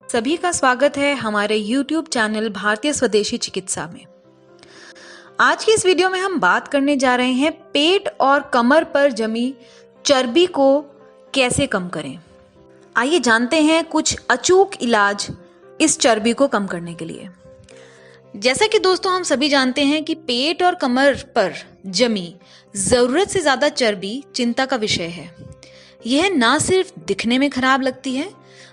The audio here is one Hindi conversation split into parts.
सभी का स्वागत है हमारे YouTube चैनल भारतीय स्वदेशी चिकित्सा में। आज की इस वीडियो में हम बात करने जा रहे हैं पेट और कमर पर जमी चर्बी को कैसे कम करें। आइए जानते हैं कुछ अचूक इलाज इस चर्बी को कम करने के लिए। जैसा कि दोस्तों हम सभी जानते हैं कि पेट और कमर पर जमी जरूरत से ज्यादा चर्बी चिंता का विषय है। यह ना सिर्फ दिखने में खराब लगती है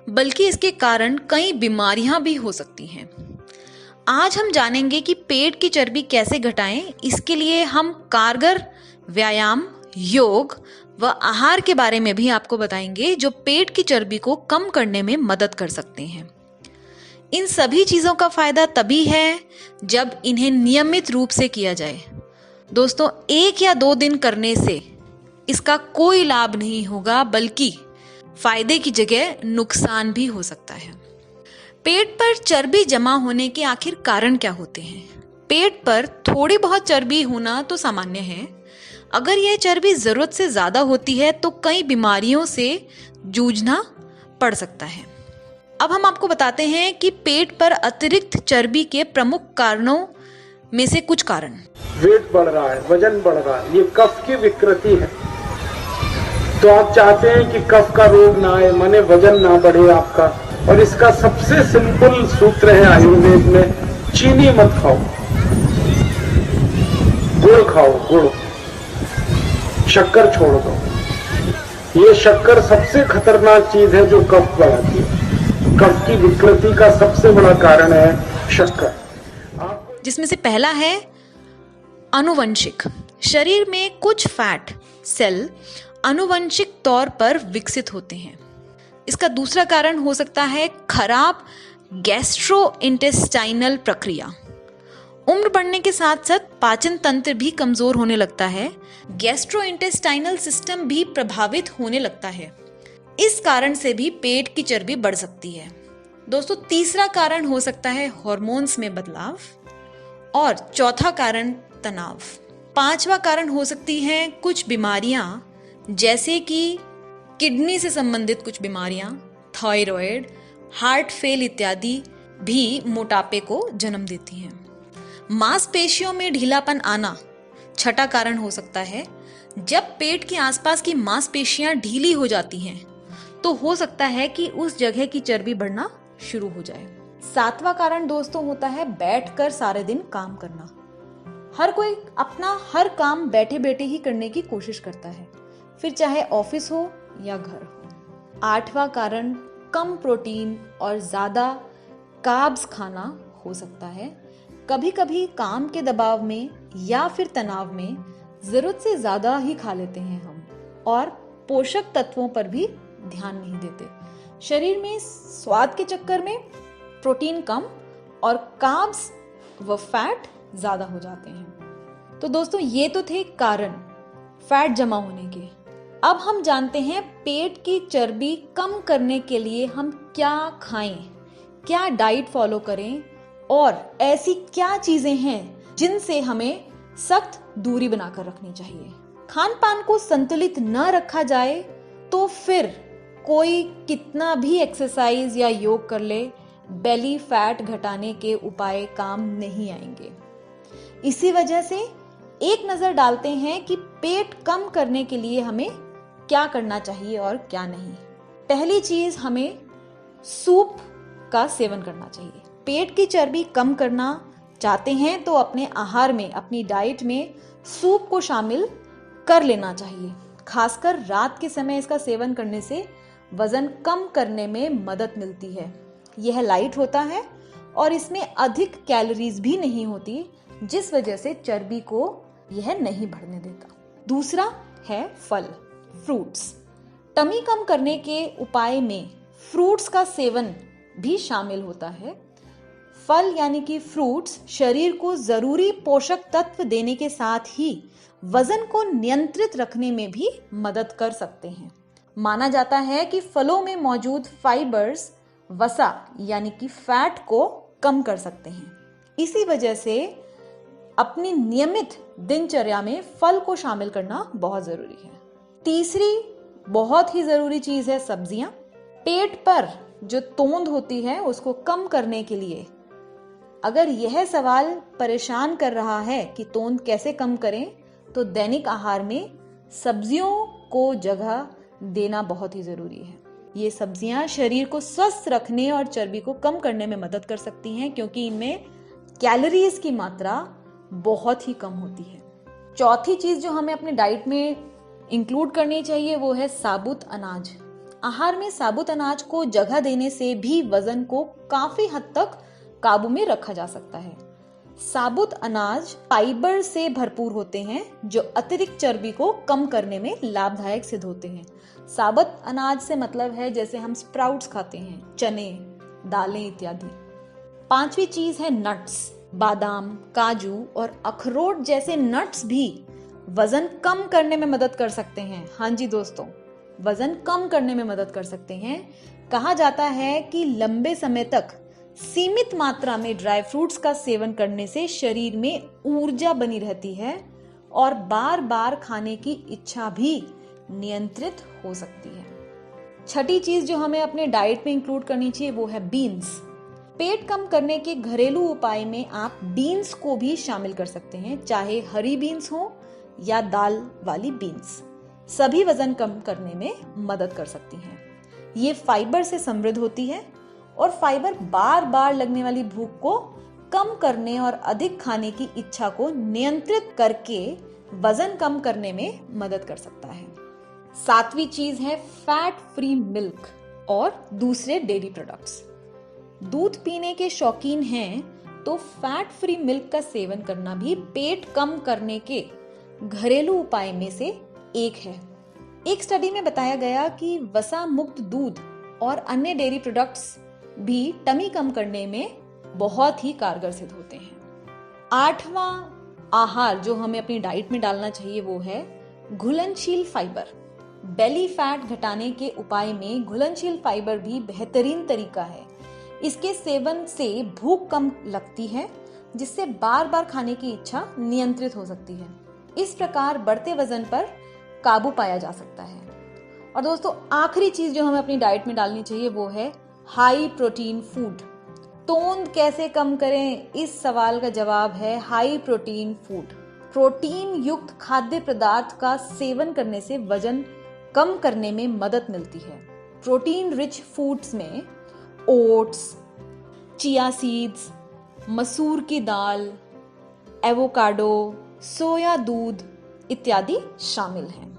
बल्कि इसके कारण कई बीमारियां भी हो सकती हैं। आज हम जानेंगे कि पेट की चर्बी कैसे घटाएं। इसके लिए हम कारगर व्यायाम, योग व आहार के बारे में भी आपको बताएंगे जो पेट की चर्बी को कम करने में मदद कर सकते हैं। इन सभी चीजों का फायदा तभी है जब इन्हें नियमित रूप से किया जाए। दोस्तों, 1 या 2 दिन करने से इसका कोई लाभ नहीं होगा बल्कि फायदे की जगह नुकसान भी हो सकता है। पेट पर चर्बी जमा होने के आखिर कारण क्या होते हैं? पेट पर थोड़ी बहुत चर्बी होना तो सामान्य है। अगर यह चर्बी जरूरत से ज्यादा होती है तो कई बीमारियों से जूझना पड़ सकता है। अब हम आपको बताते हैं कि पेट पर अतिरिक्त चर्बी के प्रमुख कारणों में से कुछ कारण। वेट बढ़ रहा है, वजन बढ़ रहा है, ये कफ की विकृति है। तो आप चाहते हैं कि कफ का रोग ना आए, माने वजन ना बढ़े आपका। और इसका सबसे सिंपल सूत्र है आयुर्वेद में, चीनी मत खाओ, गुड़ खाओ, गुड़, शक्कर छोड़ दो। ये शक्कर सबसे खतरनाक चीज है जो कफ बढ़ाती है। कफ की विकृति का सबसे बड़ा कारण है शक्कर। जिसमें से पहला है आनुवंशिक। शरीर में कुछ फैट सेल आनुवंशिक तौर पर विकसित होते हैं। इसका दूसरा कारण हो सकता है खराब गैस्ट्रोइंटेस्टाइनल प्रक्रिया। उम्र बढ़ने के साथ साथ पाचन तंत्र भी कमजोर होने लगता है। गैस्ट्रोइंटेस्टाइनल सिस्टम भी प्रभावित होने लगता है। इस कारण से भी पेट की चर्बी बढ़ सकती है। दोस्तों, तीसरा कारण हो सकता है हार्मोन्स में बदलाव और चौथा कारण तनाव। पांचवा कारण हो सकती हैं कुछ बीमारियां जैसे कि किडनी से संबंधित कुछ बीमारियां, थायराइड, हार्ट फेल इत्यादि भी मोटापे को जन्म देती हैं। मांसपेशियों में ढीलापन आना छठा कारण हो सकता है। जब पेट के आसपास की मांसपेशियां ढीली हो जाती हैं तो हो सकता है कि उस जगह की चर्बी बढ़ना शुरू हो जाए। सातवां कारण दोस्तों होता है बैठकर सारे दिन काम करना। हर कोई अपना हर काम बैठे बैठे ही करने की कोशिश करता है, फिर चाहे ऑफिस हो या घर हो। आठवां कारण कम प्रोटीन और ज्यादा कार्ब्स खाना हो सकता है। कभी कभी काम के दबाव में या फिर तनाव में जरूरत से ज्यादा ही खा लेते हैं हम और पोषक तत्वों पर भी ध्यान नहीं देते। शरीर में स्वाद के चक्कर में प्रोटीन कम और कार्ब्स व फैट ज्यादा हो जाते हैं। तो दोस्तों, ये तो थे कारण फैट जमा होने के। अब हम जानते हैं पेट की चर्बी कम करने के लिए हम क्या खाएं, क्या डाइट फॉलो करें और ऐसी क्या चीजें हैं जिनसे हमें सख्त दूरी बनाकर रखनी चाहिए। खान पान को संतुलित न रखा जाए तो फिर कोई कितना भी एक्सरसाइज या योग कर ले, बेली फैट घटाने के उपाय काम नहीं आएंगे। इसी वजह से एक नजर डालते हैं कि पेट कम करने के लिए हमें क्या करना चाहिए और क्या नहीं। पहली चीज, हमें सूप का सेवन करना चाहिए। पेट की चर्बी कम करना चाहते हैं तो अपने आहार में, अपनी डाइट में सूप को शामिल कर लेना चाहिए। खासकर रात के समय इसका सेवन करने से वजन कम करने में मदद मिलती है। यह लाइट होता है और इसमें अधिक कैलोरीज भी नहीं होती, जिस वजह से चर्बी को यह नहीं बढ़ने देता। दूसरा है फल, फ्रूट्स। टमी कम करने के उपाय में फ्रूट्स का सेवन भी शामिल होता है। फल यानी कि फ्रूट्स शरीर को जरूरी पोषक तत्व देने के साथ ही वजन को नियंत्रित रखने में भी मदद कर सकते हैं। माना जाता है कि फलों में मौजूद फाइबर्स वसा यानी कि फैट को कम कर सकते हैं। इसी वजह से अपनी नियमित दिनचर्या में फल को शामिल करना बहुत जरूरी है। तीसरी बहुत ही जरूरी चीज है सब्जियां। पेट पर जो तोंद होती है उसको कम करने के लिए, अगर यह सवाल परेशान कर रहा है कि तोंद कैसे कम करें, तो दैनिक आहार में सब्जियों को जगह देना बहुत ही जरूरी है। ये सब्जियां शरीर को स्वस्थ रखने और चर्बी को कम करने में मदद कर सकती हैं, क्योंकि इनमें कैलोरीज की मात्रा बहुत ही कम होती है। चौथी चीज जो हमें अपने डाइट में इंक्लूड करनी चाहिए वो है साबुत अनाज। आहार में साबुत अनाज को जगह देने से भी वजन को काफी हद तक काबू में रखा जा सकता है। साबुत अनाज फाइबर से भरपूर होते हैं, जो अतिरिक्त चर्बी को कम करने में लाभदायक सिद्ध होते हैं। साबुत अनाज से मतलब है जैसे हम स्प्राउट्स खाते हैं, चने, दालें इत्यादि। पांचवी चीज है नट्स। बादाम, काजू और अखरोट जैसे नट्स भी वजन कम करने में मदद कर सकते हैं। हाँ जी दोस्तों, वजन कम करने में मदद कर सकते हैं। कहा जाता है कि लंबे समय तक सीमित मात्रा में ड्राई फ्रूट्स का सेवन करने से शरीर में ऊर्जा बनी रहती है और बार बार खाने की इच्छा भी नियंत्रित हो सकती है। छठी चीज जो हमें अपने डाइट में इंक्लूड करनी चाहिए वो है बीन्स। पेट कम करने के घरेलू उपाय में आप बीन्स को भी शामिल कर सकते हैं, चाहे हरी बीन्स हो या दाल वाली बीन्स। सभी वजन कम करने में मदद कर सकती हैं। ये फाइबर से समृद्ध होती है और फाइबर बार बार लगने वाली भूख को कम करने और अधिक खाने की इच्छा को नियंत्रित करके वजन कम करने में मदद कर सकता है। सातवीं चीज है फैट फ्री मिल्क और दूसरे डेयरी प्रोडक्ट्स। दूध पीने के शौकीन हैं तो फैट फ्री मिल्क का सेवन करना भी पेट कम करने के घरेलू उपाय में से एक है। एक स्टडी में बताया गया कि वसा मुक्त दूध और अन्य डेयरी प्रोडक्ट्स भी टमी कम करने में बहुत ही कारगर सिद्ध होते हैं। आठवां आहार जो हमें अपनी डाइट में डालना चाहिए वो है घुलनशील फाइबर। बेली फैट घटाने के उपाय में घुलनशील फाइबर भी बेहतरीन तरीका है। इसके सेवन से भूख कम लगती है, जिससे बार बार खाने की इच्छा नियंत्रित हो सकती है। इस प्रकार बढ़ते वजन पर काबू पाया जा सकता है। और दोस्तों, आखिरी चीज जो हमें अपनी डाइट में डालनी चाहिए वो है हाई प्रोटीन फूड। तोंद कैसे कम करें, इस सवाल का जवाब है हाई प्रोटीन फूड। प्रोटीन युक्त खाद्य पदार्थ का सेवन करने से वजन कम करने में मदद मिलती है। प्रोटीन रिच फूड्स में ओट्स, चिया सीड्स, मसूर की दाल, एवोकाडो, सोया दूध इत्यादि शामिल हैं।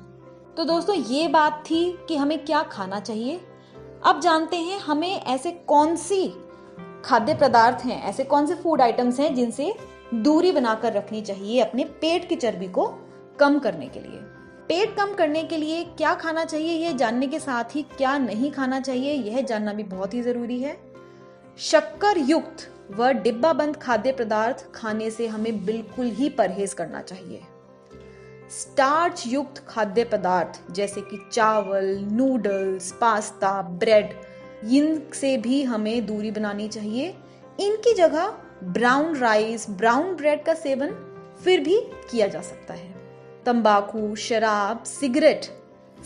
तो दोस्तों, ये बात थी कि हमें क्या खाना चाहिए। अब जानते हैं हमें ऐसे कौन सी खाद्य पदार्थ हैं, ऐसे कौन से फूड आइटम्स हैं जिनसे दूरी बनाकर रखनी चाहिए अपने पेट की चर्बी को कम करने के लिए। पेट कम करने के लिए क्या खाना चाहिए ये जानने के साथ ही क्या नहीं खाना चाहिए यह जानना भी बहुत ही जरूरी है। शक्कर युक्त व डिब्बाबंद खाद्य पदार्थ खाने से हमें बिल्कुल ही परहेज करना चाहिए। स्टार्च युक्त खाद्य पदार्थ जैसे कि चावल, नूडल्स, पास्ता, ब्रेड, इनसे भी हमें दूरी बनानी चाहिए। इनकी जगह ब्राउन राइस, ब्राउन ब्रेड का सेवन फिर भी किया जा सकता है। तंबाकू, शराब, सिगरेट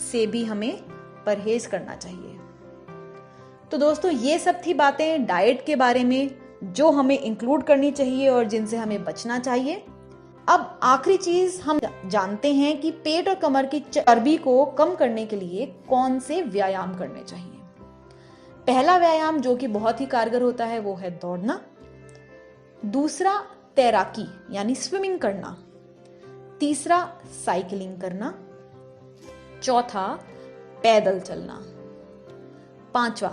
से भी हमें परहेज करना चाहिए। तो दोस्तों, ये सब थी बातें डाइट के बारे में जो हमें इंक्लूड करनी चाहिए और जिनसे हमें बचना चाहिए। अब आखिरी चीज हम जानते हैं कि पेट और कमर की चर्बी को कम करने के लिए कौन से व्यायाम करने चाहिए। पहला व्यायाम जो कि बहुत ही कारगर होता है वो है दौड़ना। दूसरा तैराकी यानी स्विमिंग करना। तीसरा साइकिलिंग करना। चौथा पैदल चलना। पांचवा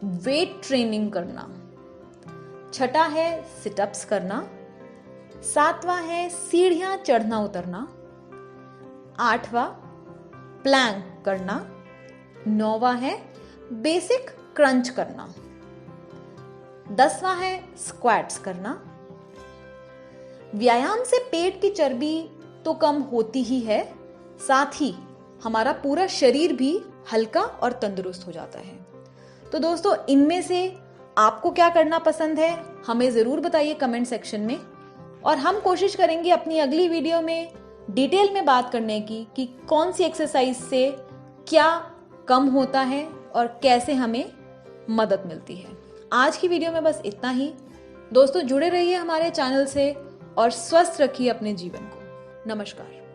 वेट ट्रेनिंग करना। छठा है सिटअप्स करना। सातवां है सीढ़ियां चढ़ना उतरना। आठवां प्लैंक करना। नौवां है बेसिक क्रंच करना। 10वां है स्क्वाट्स करना। व्यायाम से पेट की चर्बी तो कम होती ही है, साथ ही हमारा पूरा शरीर भी हल्का और तंदुरुस्त हो जाता है। तो दोस्तों, इनमें से आपको क्या करना पसंद है हमें जरूर बताइए कमेंट सेक्शन में, और हम कोशिश करेंगे अपनी अगली वीडियो में डिटेल में बात करने की कि कौन सी एक्सरसाइज से क्या कम होता है और कैसे हमें मदद मिलती है। आज की वीडियो में बस इतना ही। दोस्तों जुड़े रहिए हमारे चैनल से और स्वस्थ रखिए अपने जीवन को। नमस्कार।